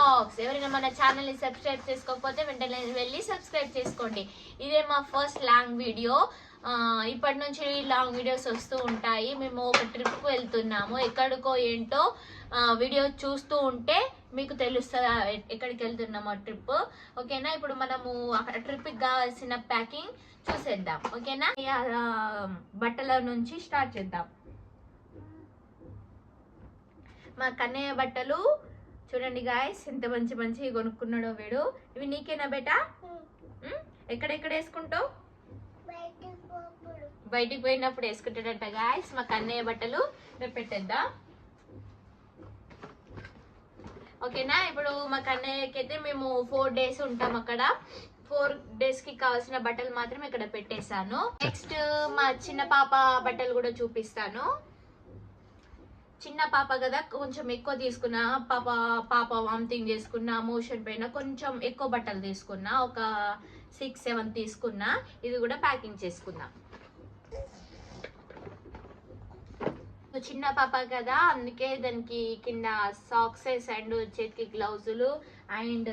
Vlogs. ఎవరైనా మన ఛానల్ని సబ్స్క్రైబ్ చేసుకోకపోతే వెంటనే వెళ్ళి సబ్స్క్రైబ్ చేసుకోండి. ఇదే మా ఫస్ట్ లాంగ్ వీడియో. ఇప్పటి నుంచి లాంగ్ వీడియోస్ వస్తూ ఉంటాయి. మేము ఒక ట్రిప్కి వెళ్తున్నాము, ఎక్కడికో ఏంటో వీడియో చూస్తూ ఉంటే మీకు తెలుస్తుంది ఎక్కడికి వెళ్తున్నామో ట్రిప్. ఓకేనా, ఇప్పుడు మనము అక్కడ ట్రిప్కి కావాల్సిన ప్యాకింగ్ చూసేద్దాం. ఓకేనా, బట్టల నుంచి స్టార్ట్ చేద్దాం. మా కన్నయ్య బట్టలు చూడండి గాయస్, ఎంత మంచి మంచి కొనుక్కున్నాడో వీడు. ఇవి నీకేనా బేటా? ఎక్కడెక్కడ వేసుకుంటావు? బయటికి పోయినప్పుడు వేసుకుంటాడంట గాయస్. మా కన్నయ్య బట్టలు పెట్టేద్దాం. ఓకేనా, ఇప్పుడు మా కన్నయ్యకి అయితే మేము 4 days ఉంటాం అక్కడ. 4 days కి కావాల్సిన బట్టలు మాత్రం ఇక్కడ పెట్టేశాను. నెక్స్ట్ మా చిన్న పాప బట్టలు కూడా చూపిస్తాను. చిన్న పాప కదా, కొంచెం ఎక్కువ తీసుకున్నా. పాప వామిటింగ్ చేసుకున్నా, మోషన్ పైన కొంచెం ఎక్కువ బట్టలు తీసుకున్నా, ఒక 6-7 తీసుకున్నా. ఇది కూడా ప్యాకింగ్ చేసుకున్నా. చిన్న పాప కదా, అందుకే దానికి కింద సాక్సెస్ అండ్ చేతికి గ్లౌజులు అండ్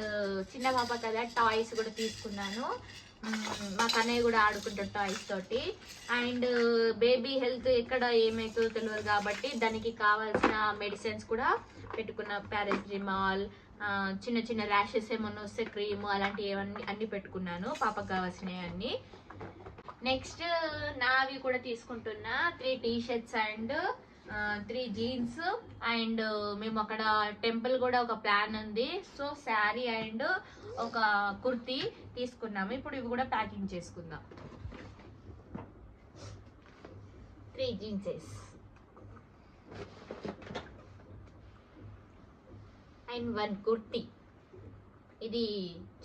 చిన్న పాప కదా టాయ్స్ కూడా తీసుకున్నాను. మా కన్నయ్య కూడా ఆడుకుంటాడు టాయ్స్ తోటి. అండ్ బేబీ హెల్త్ ఎక్కడ ఏమవుతుందో తెలియదు కాబట్టి దానికి కావాల్సిన మెడిసిన్స్ కూడా పెట్టుకున్న. పారాసిటమాల్, చిన్న చిన్న ర్యాషెస్ ఏమన్నా వస్తే క్రీమ్, అలాంటివి అన్ని పెట్టుకున్నాను, పాపకు కావాల్సినవి అన్ని. నెక్స్ట్ నావి కూడా తీసుకుంటున్నా. 3 t-shirts అండ్ 3 jeans. అండ్ మేము అక్కడ టెంపుల్ కూడా ఒక ప్లాన్ ఉంది, సో శారీ అండ్ ఒక కుర్తీ తీసుకున్నాము. ఇప్పుడు ఇవి కూడా ప్యాకింగ్ చేసుకుందాం. 3 jeans అండ్ 1 కుర్తీ. ఇది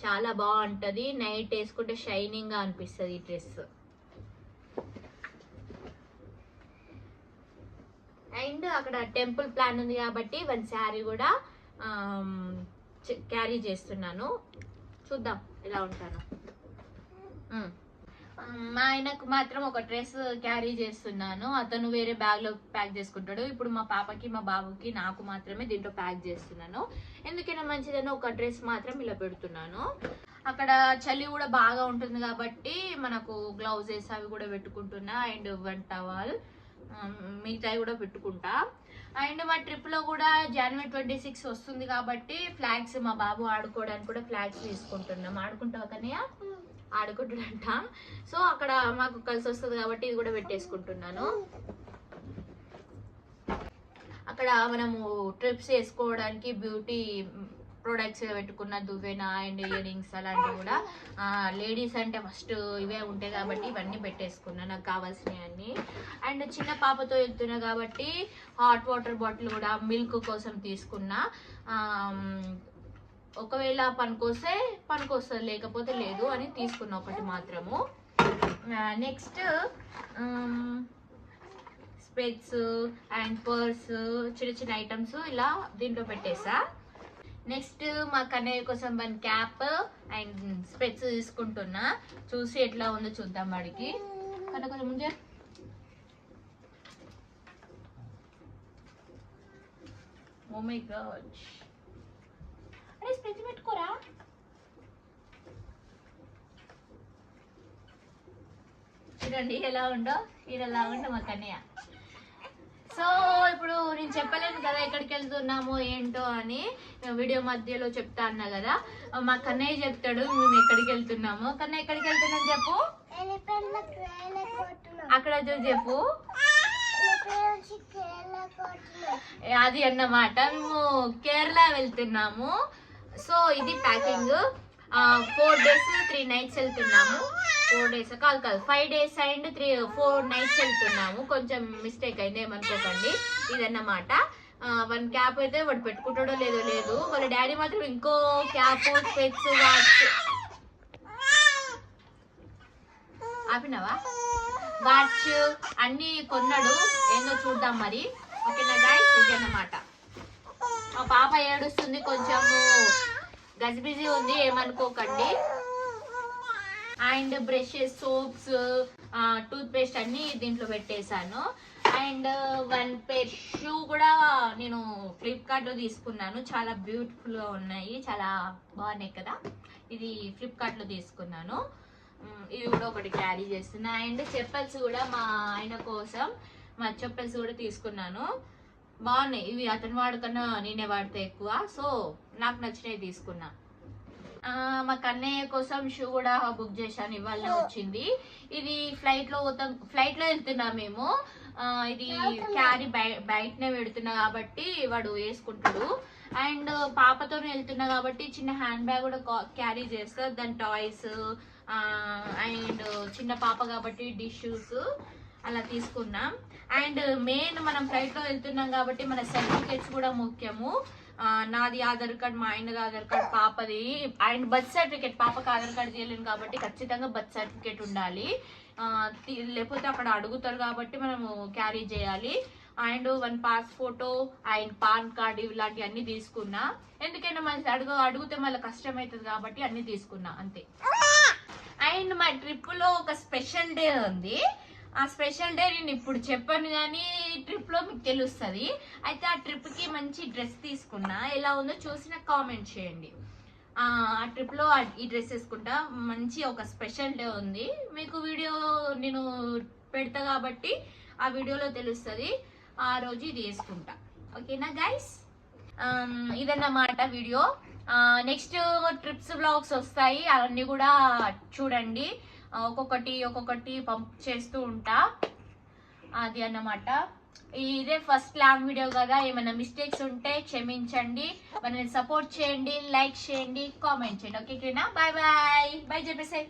చాలా బాగుంటది, నైట్ వేసుకుంటే షైనింగ్ గా అనిపిస్తుంది ఈ డ్రెస్. అండ్ అక్కడ టెంపుల్ ప్లాన్ ఉంది కాబట్టి 1 శారీ కూడా క్యారీ చేస్తున్నాను. చూద్దాం ఎలా ఉంటాను. మా ఆయనకు మాత్రం ఒక డ్రెస్ క్యారీ చేస్తున్నాను, అతను వేరే బ్యాగ్ లో ప్యాక్ చేసుకుంటాడు. ఇప్పుడు మా పాపకి, మా బాబుకి, నాకు మాత్రమే దీంట్లో ప్యాక్ చేస్తున్నాను. ఎందుకైనా మంచిదని ఒక డ్రెస్ మాత్రం ఇలా పెడుతున్నాను. అక్కడ చలి కూడా బాగా ఉంటుంది కాబట్టి మనకు గ్లౌజెస్ అవి కూడా పెట్టుకుంటున్నా. అండ్ 1 towel, మిగతాయి కూడా పెట్టుకుంటా. అండ్ మా ట్రిప్ లో కూడా January 26 వస్తుంది కాబట్టి ఫ్లాగ్స్, మా బాబు ఆడుకోవడానికి కూడా ఫ్లాగ్స్ తీసుకుంటున్నాం. ఆడుకుంటావు కన్నయ్య? ఆడుకుంటాడంట. సో అక్కడ మాకు కలిసి వస్తుంది కాబట్టి ఇది కూడా పెట్టేసుకుంటున్నాను. అక్కడ మనము ట్రిప్స్ వేసుకోవడానికి బ్యూటీ ప్రొడక్ట్స్ పెట్టుకున్న, దువ్వెన అండ్ ఇయర్ రింగ్స్ అలాంటివి కూడా. లేడీస్ అంటే ఫస్ట్ ఇవే ఉంటాయి కాబట్టి ఇవన్నీ పెట్టేసుకున్నా, నాకు కావాల్సినవి అన్ని. అండ్ చిన్న పాపతో వెళ్తున్నా కాబట్టి హాట్ వాటర్ బాటిల్ కూడా మిల్క్ కోసం తీసుకున్నా. ఒకవేళ పనికొస్తుంది, లేకపోతే లేదు అని తీసుకున్నా ఒకటి మాత్రము. నెక్స్ట్ స్పెట్స్ అండ్ పర్స్, చిన్న చిన్న ఐటమ్స్ ఇలా దీంట్లో పెట్టేసా. నెక్స్ట్ మా కన్నయ్య కోసం 1 క్యాప్ అండ్ స్పెట్స్ తీసుకుంటున్నా. చూసి ఎట్లా ఉందో చూద్దాం వాడికి. కన్నా కొంచెం ముందే ఓ మై గాడ్, అరే స్పెట్స్ పెట్టుకోరా. చూడండి ఎలా ఉందో మా కన్నయ్య. సో ఇప్పుడు నేను చెప్పలేను కదా ఎక్కడికి వెళ్తున్నామో ఏంటో అని, వీడియో మధ్యలో చెప్తా అన్నా కదా. మా కన్నయ్య చెప్తాడు మేము ఎక్కడికి వెళ్తున్నామో. కన్నయ్య ఎక్కడికి వెళ్తున్నాం చెప్పు, అక్కడ చూసి చెప్పు. అది అన్నమాట, మేము కేరళ వెళ్తున్నాము. సో ఇది ప్యాకింగ్. 4 days 3 nights వెళ్తున్నాము. 4 days కాదు 5 days అండ్ 4 nights వెళ్తున్నాము. కొంచెం మిస్టేక్ అయింది, ఏమనుకోకండి. ఇదన్నమాట. 1 క్యాప్ అయితే వాడు పెట్టుకుంటాడో లేదు. వాళ్ళ డాడీ మాత్రం ఇంకో క్యాప్, స్పెట్స్, వాచ్ ఆపినావా, వాచ్ అన్ని కొన్నాడు. ఏందో చూద్దాం మరి. ఓకేనా గైస్, ఇది అన్నమాట. మా పాప ఏడుస్తుంది, కొంచెము గజిబిజీ ఉంది, ఏమనుకోకండి. And brushes, soaps, toothpaste అన్ని దీంట్లో పెట్టేశాను. అండ్ వన్ పేర్ షూ కూడా నేను ఫ్లిప్కార్ట్లో తీసుకున్నాను. చాలా బ్యూటిఫుల్గా ఉన్నాయి, చాలా బాగున్నాయి కదా. ఇది ఫ్లిప్కార్ట్లో తీసుకున్నాను. ఇది కూడా ఒకటి క్యారీ చేస్తున్నా. అండ్ చెప్పల్స్ కూడా మా ఆయన కోసం మా చెప్పల్స్ కూడా తీసుకున్నాను. బాగున్నాయి ఇవి. అతను వాడుకన్నా నేనే వాడితే ఎక్కువ, సో నాకు నచ్చినవి తీసుకున్నా. మా కన్నయ్య కోసం షూ కూడా బుక్ చేశాను, ఇవాళ వచ్చింది. ఇది ఫ్లైట్లో వెళ్తున్నాం మేము. ఇది క్యారీ బయటనే పెడుతున్నా కాబట్టి వాడు వేసుకుంటాడు. అండ్ పాపతో వెళ్తున్నా కాబట్టి చిన్న హ్యాండ్ బ్యాగ్ కూడా క్యారీ చేస్తా, దాని టాయ్స్ అండ్ చిన్న పాప కాబట్టి డిష్యూస్ అలా తీసుకున్నాం. అండ్ మెయిన్ మనం ఫ్లైట్లో వెళ్తున్నాం కాబట్టి మన సర్టిఫికేట్స్ కూడా ముఖ్యము. నాది ఆధార్ కార్డ్, మా ఆయనది ఆధార్ కార్డ్, పాపది అండ్ బర్త్ సర్టిఫికేట్. పాపకు ఆధార్ కార్డ్ తీయలేను కాబట్టి ఖచ్చితంగా బర్త్ సర్టిఫికేట్ ఉండాలి, లేకపోతే అక్కడ అడుగుతారు కాబట్టి మనము క్యారీ చేయాలి. And 1 pass photo and pan card ఇలాంటివి అన్ని తీసుకున్నా. ఎందుకంటే మన అడిగితే మళ్ళీ కష్టం అవుతుంది కాబట్టి అన్ని తీసుకున్నా అంతే. అండ్ మా ట్రిప్లో ఒక స్పెషల్ డే ఉంది. ఆ స్పెషల్ డే నేను ఇప్పుడు చెప్పాను కానీ ట్రిప్లో మీకు తెలుస్తుంది. అయితే ఆ ట్రిప్కి మంచి డ్రెస్ తీసుకున్నా. ఎలా ఉందో చూసి నాకు కామెంట్ చేయండి. ఆ ట్రిప్లో ఈ డ్రెస్ వేసుకుంటా. మంచి ఒక స్పెషల్ డే ఉంది, మీకు వీడియో నేను పెడతా కాబట్టి ఆ వీడియోలో తెలుస్తుంది. ఆ రోజు ఇది వేసుకుంటా. ఓకేనా గైస్? ఇదన్నమాట వీడియో. నెక్స్ట్ ట్రిప్స్ వ్లాగ్స్ వస్తాయి, అవన్నీ కూడా చూడండి. ఒక్కొక్కటి పంప్ చేస్తూ ఉంటా. అది అన్నమాట. ఇదే ఫస్ట్ లాంగ్ వీడియో కదా, ఏమైనా మిస్టేక్స్ ఉంటే క్షమించండి. మనల్ని సపోర్ట్ చేయండి, లైక్ చేయండి, కామెంట్ చేయండి. ఓకేనా? Bye bye. బాయ్ చెప్పేసే.